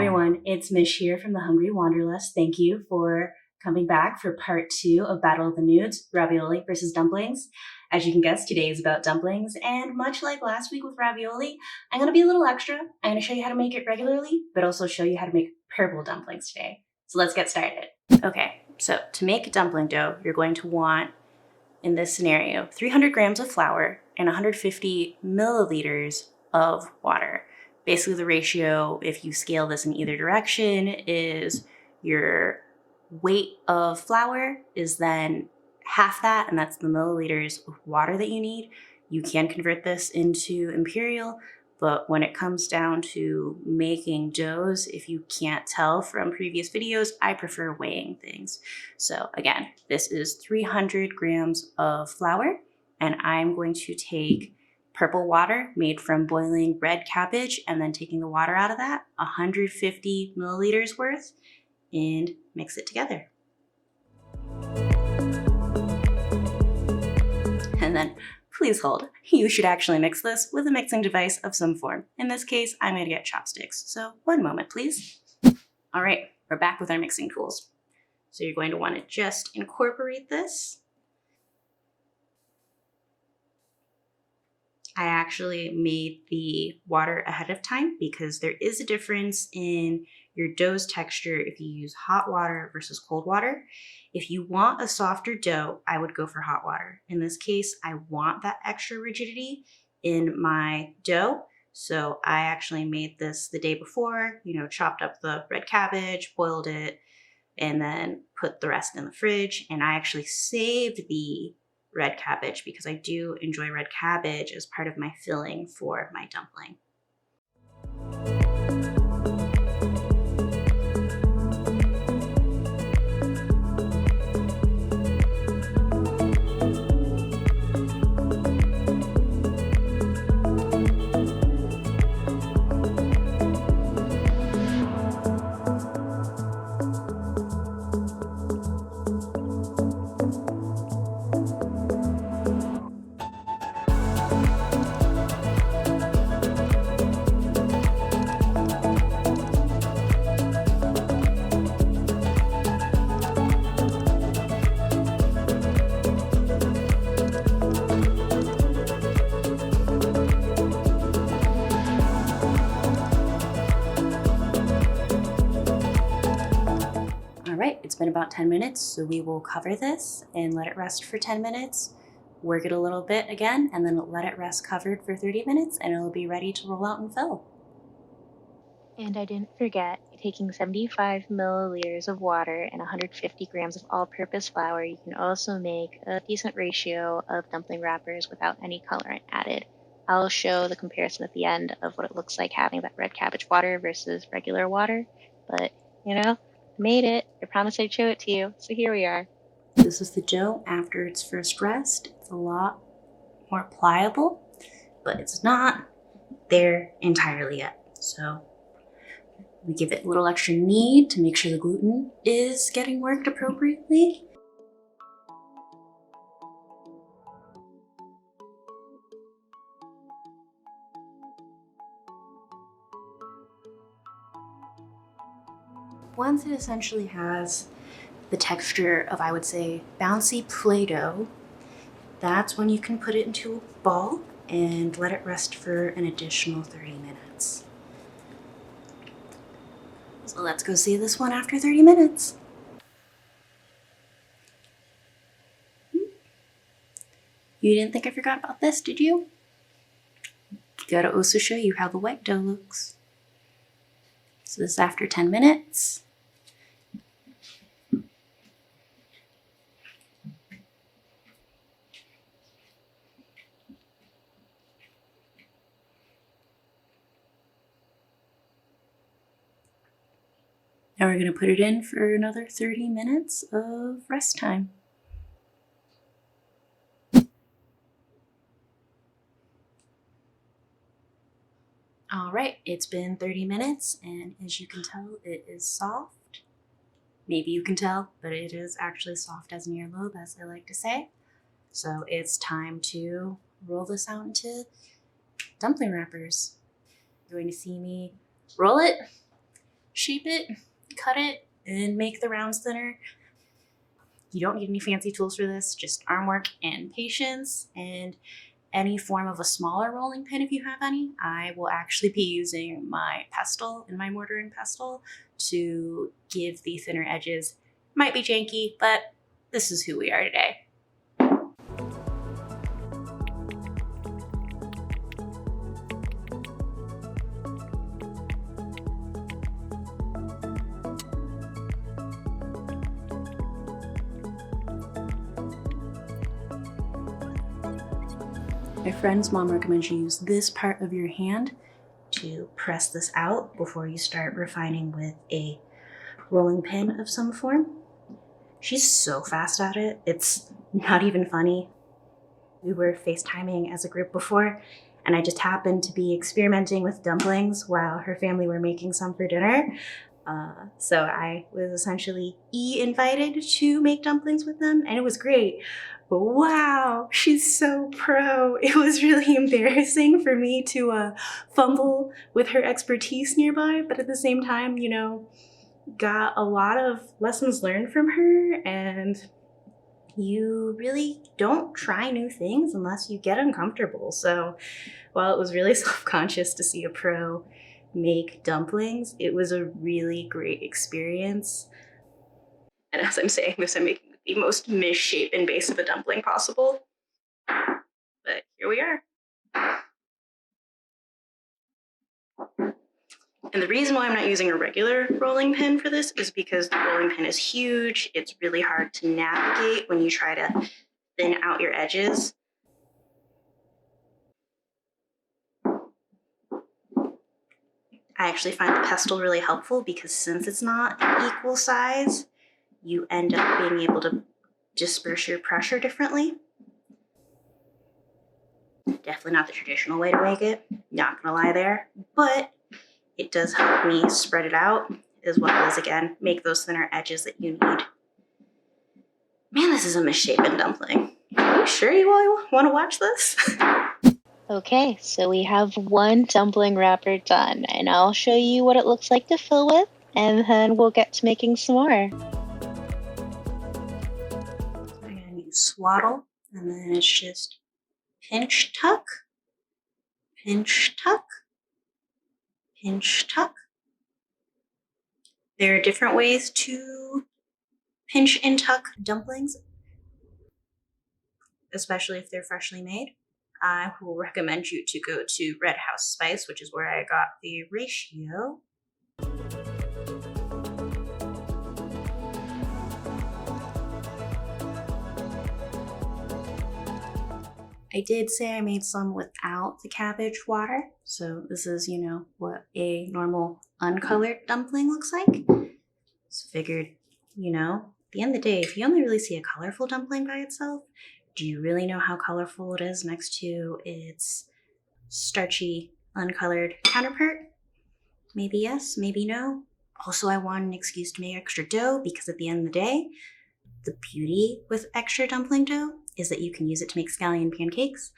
everyone, it's Mish here from the Hungry Wanderlust. Thank you for coming back for part 2 of Battle of the Noods, Ravioli versus Dumplings. As you can guess, today is about dumplings, and much like last week with ravioli, I'm going to be a little extra. I'm going to show you how to make it regularly, but also show you how to make purple dumplings today. So let's get started. Okay, so to make dumpling dough, you're going to want, in this scenario, 300 grams of flour and 150 milliliters of water. Basically the ratio, if you scale this in either direction, is your weight of flour is then half that, and that's the milliliters of water that you need. You can convert this into imperial, but when it comes down to making doughs, if you can't tell from previous videos, I prefer weighing things. So again, this is 300 grams of flour, and I'm going to take purple water made from boiling red cabbage and then taking the water out of that, 150 milliliters worth, and mix it together. And then please hold, you should actually mix this with a mixing device of some form. In this case, I'm going to get chopsticks. So one moment, please. All right, we're back with our mixing tools. So you're going to want to just incorporate this. I actually made the water ahead of time because there is a difference in your dough's texture if you use hot water versus cold water. If you want a softer dough, I would go for hot water. In this case, I want that extra rigidity in my dough. So I actually made this the day before, chopped up the red cabbage, boiled it, and then put the rest in the fridge. And I actually saved the red cabbage because I do enjoy red cabbage as part of my filling for my dumpling. It's been about 10 minutes, so we will cover this and let it rest for 10 minutes, work it a little bit again, and then let it rest covered for 30 minutes, and it'll be ready to roll out and fill. And I didn't forget, taking 75 milliliters of water and 150 grams of all-purpose flour, you can also make a decent ratio of dumpling wrappers without any colorant added. I'll show the comparison at the end of what it looks like having that red cabbage water versus regular water, but made it. I promised I'd show it to you, so here we are. This is the dough after its first rest. It's a lot more pliable, but it's not there entirely yet. So we give it a little extra knead to make sure the gluten is getting worked appropriately. Once it essentially has the texture of, I would say, bouncy Play-Doh, that's when you can put it into a ball and let it rest for an additional 30 minutes. So let's go see this one after 30 minutes. You didn't think I forgot about this, did you? Gotta also show you how the white dough looks. So this is after 10 minutes. Now we're going to put it in for another 30 minutes of rest time. All right, it's been 30 minutes, and as you can tell, it is soft. Maybe you can tell, but it is actually soft as an earlobe, as I like to say. So it's time to roll this out into dumpling wrappers. You're going to see me roll it, shape it, cut it, and make the rounds thinner. You don't need any fancy tools for this, just arm work and patience, and any form of a smaller rolling pin if you have any. I will actually be using my pestle and my mortar and pestle to give the thinner edges. Might be janky, but this is who we are today. My friend's mom recommends you use this part of your hand to press this out before you start refining with a rolling pin of some form. She's so fast at it, it's not even funny. We were FaceTiming as a group before, and I just happened to be experimenting with dumplings while her family were making some for dinner. So I was essentially invited to make dumplings with them, and it was great. But wow, she's so pro. It was really embarrassing for me to fumble with her expertise nearby, but at the same time, you know, got a lot of lessons learned from her, and you really don't try new things unless you get uncomfortable. So while it was really self-conscious to see a pro make dumplings, it was a really great experience. And as I'm saying this, I'm making the most misshapen base of a dumpling possible. But here we are. And the reason why I'm not using a regular rolling pin for this is because the rolling pin is huge. It's really hard to navigate when you try to thin out your edges. I actually find the pestle really helpful because since it's not equal size, you end up being able to disperse your pressure differently. Definitely not the traditional way to make it, not gonna lie there, but it does help me spread it out as well as, again, make those thinner edges that you need. Man, this is a misshapen dumpling. Are you sure you all want to watch this? Okay, so we have one dumpling wrapper done, and I'll show you what it looks like to fill with, and then we'll get to making some more. I'm gonna use swaddle, and then it's just pinch, tuck, pinch, tuck, pinch, tuck. There are different ways to pinch and tuck dumplings, especially if they're freshly made. I will recommend you to go to Red House Spice, which is where I got the ratio. I did say I made some without the cabbage water, so this is, you know, what a normal uncolored dumpling looks like. So figured, you know, at the end of the day, if you only really see a colorful dumpling by itself, do you really know how colorful it is next to its starchy, uncolored counterpart? Maybe yes, maybe no. Also, I want an excuse to make extra dough because at the end of the day, the beauty with extra dumpling dough is that you can use it to make scallion pancakes.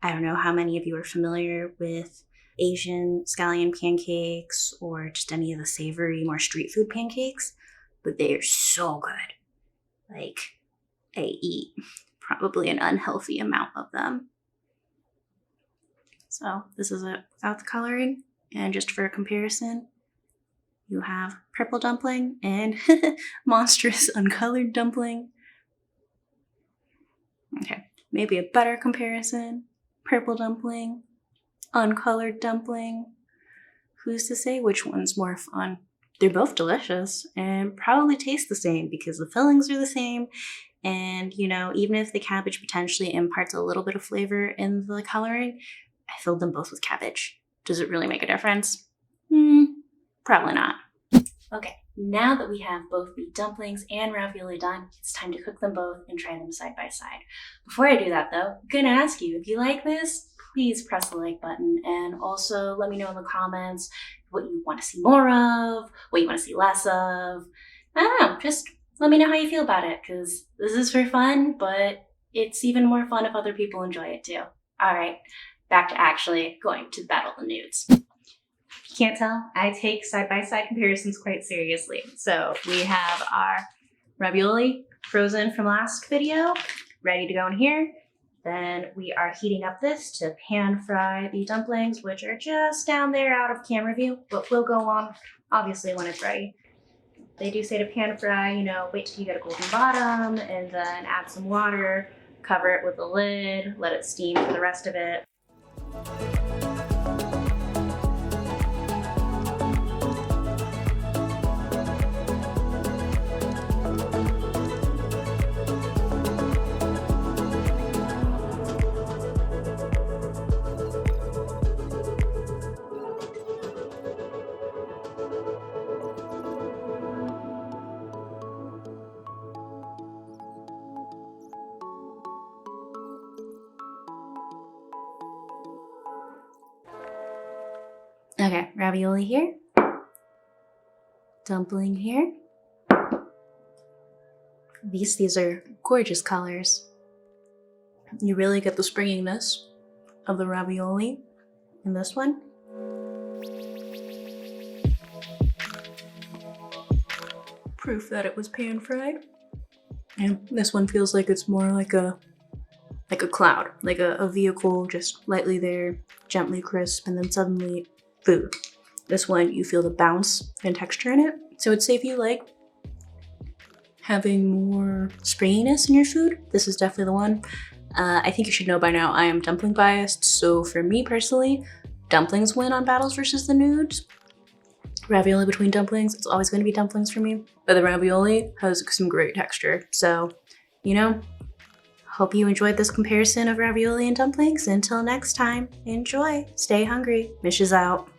I don't know how many of you are familiar with Asian scallion pancakes or just any of the savory, more street food pancakes, but they are so good. Like, I eat probably an unhealthy amount of them. So this is it without the coloring, and just for a comparison, you have purple dumpling and monstrous uncolored dumpling. Okay, maybe a better comparison, purple dumpling, uncolored dumpling. Who's to say which one's more fun? They're both delicious and probably taste the same because the fillings are the same. And, you know, even if the cabbage potentially imparts a little bit of flavor in the coloring, I filled them both with cabbage. Does it really make a difference? Probably not. Okay, now that we have both the dumplings and ravioli done, it's time to cook them both and try them side by side. Before I do that though, I'm gonna ask you, if you like this, please press the like button, and also let me know in the comments what you want to see more of, what you want to see less of. I don't know, just let me know how you feel about it, because this is for fun, but it's even more fun if other people enjoy it too. All right, back to actually going to battle the nudes. Can't tell? I take side-by-side comparisons quite seriously. So we have our ravioli frozen from last video, ready to go in here. Then we are heating up this to pan fry the dumplings, which are just down there out of camera view, but will go on obviously when it's ready. They do say to pan fry, you know, wait till you get a golden bottom and then add some water, cover it with a lid, let it steam for the rest of it. Okay, ravioli here, dumpling here. These are gorgeous colors. You really get the springiness of the ravioli in this one. Proof that it was pan fried. And this one feels like it's more like a cloud, like a vehicle just lightly there, gently crisp, and then suddenly food. This one, you feel the bounce and texture in it. So I'd say if you like having more springiness in your food, this is definitely the one. I think you should know by now I am dumpling biased, so for me personally, dumplings win on battles versus the Noods. Ravioli between dumplings, it's always going to be dumplings for me, but the ravioli has some great texture. So, you know, hope you enjoyed this comparison of ravioli and dumplings. Until next time, enjoy, stay hungry, Mish is out.